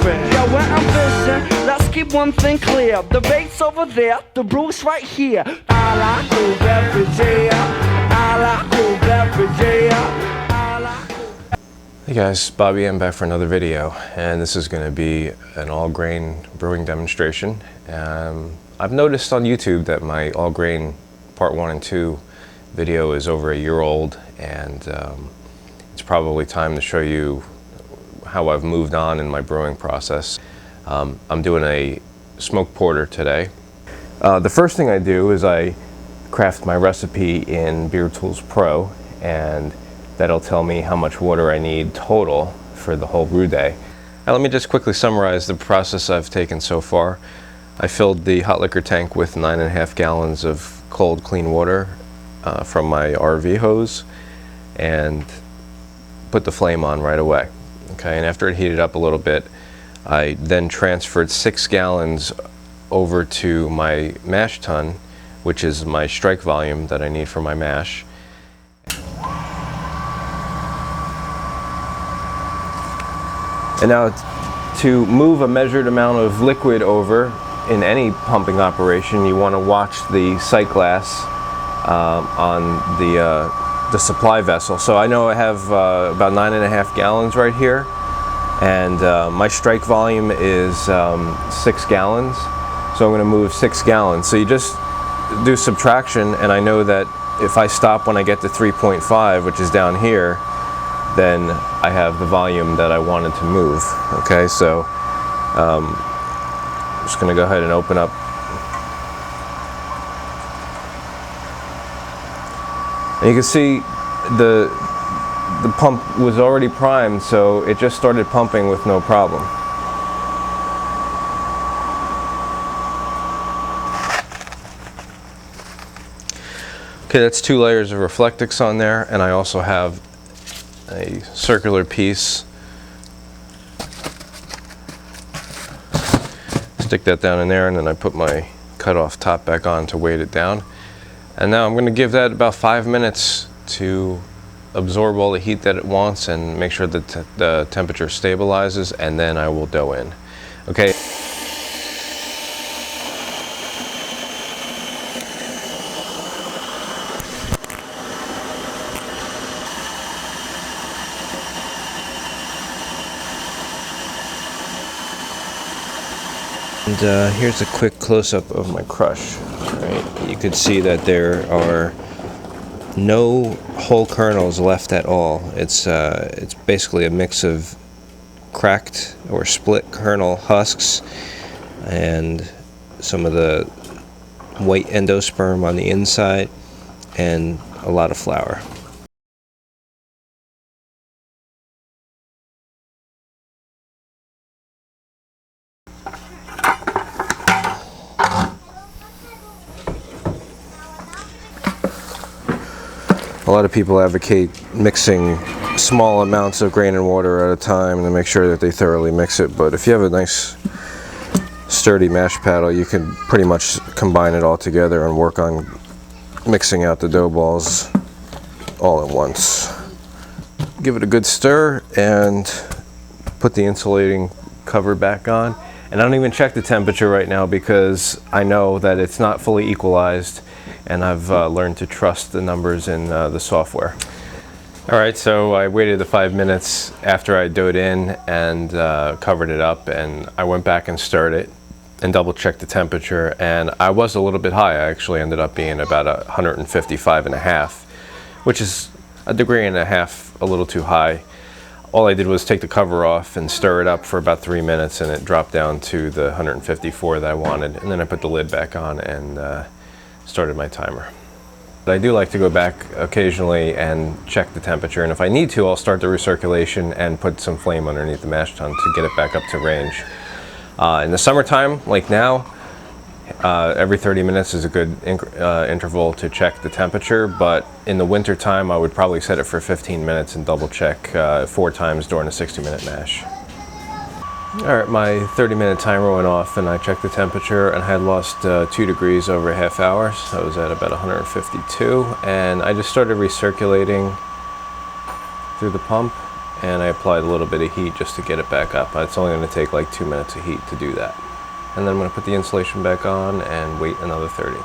different. Yo, where I'm fishing, let's keep one thing clear. The bait's over there, the brew's right here. I like cool beverage, yeah. I like cool beverage, yeah. I like cool. Hey guys, Bobby, I'm back for another video, and this is going to be an all-grain brewing demonstration. I've noticed on YouTube that my all-grain part 1 and 2 video is over a year old, and it's probably time to show you how I've moved on in my brewing process. I'm doing a smoked porter today. The first thing I do is I craft my recipe in Beer Tools Pro, and that'll tell me how much water I need total for the whole brew day. Now let me just quickly summarize the process I've taken so far. I filled the hot liquor tank with 9.5 gallons of cold clean water from my RV hose and put the flame on right away. Okay, and after it heated up a little bit, I then transferred 6 gallons over to my mash tun, which is my strike volume that I need for my mash. And now to move a measured amount of liquid over in any pumping operation, you want to watch the sight glass on the supply vessel. So I know I have about 9.5 gallons right here, and my strike volume is 6 gallons. So I'm going to move 6 gallons. So you just do subtraction, and I know that if I stop when I get to 3.5, which is down here, then I have the volume that I wanted to move. Okay, so I'm just going to go ahead and open up. And you can see the pump was already primed, so it just started pumping with no problem. Okay, that's 2 layers of Reflectix on there, and I also have a circular piece. Stick that down in there, and then I put my cut-off top back on to weight it down. And now I'm going to give that about 5 minutes to absorb all the heat that it wants and make sure that the temperature stabilizes, and then I will dough in. Okay. And here's a quick close-up of my crush. Right? You can see that there are no whole kernels left at all. It's basically a mix of cracked or split kernel husks and some of the white endosperm on the inside and a lot of flour. A lot of people advocate mixing small amounts of grain and water at a time to make sure that they thoroughly mix it, but if you have a nice sturdy mash paddle, you can pretty much combine it all together and work on mixing out the dough balls all at once. Give it a good stir and put the insulating cover back on. And I don't even check the temperature right now because I know that it's not fully equalized, and I've learned to trust the numbers in the software. Alright, so I waited the 5 minutes after I doughed in and covered it up, and I went back and stirred it and double checked the temperature, and I was a little bit high. I actually ended up being about 155.5, which is a degree and a half a little too high. All I did was take the cover off and stir it up for about 3 minutes, and it dropped down to the 154 that I wanted, and then I put the lid back on and started my timer. But I do like to go back occasionally and check the temperature, and if I need to, I'll start the recirculation and put some flame underneath the mash tun to get it back up to range. In the summertime, like now, every 30 minutes is a good interval to check the temperature, but in the winter time I would probably set it for 15 minutes and double check 4 times during a 60-minute mash. Alright, my 30-minute timer went off and I checked the temperature, and I had lost 2 degrees over a half hour, so I was at about 152, and I just started recirculating through the pump, and I applied a little bit of heat just to get it back up. It's only going to take like 2 minutes of heat to do that. And then I'm going to put the insulation back on and wait another 30.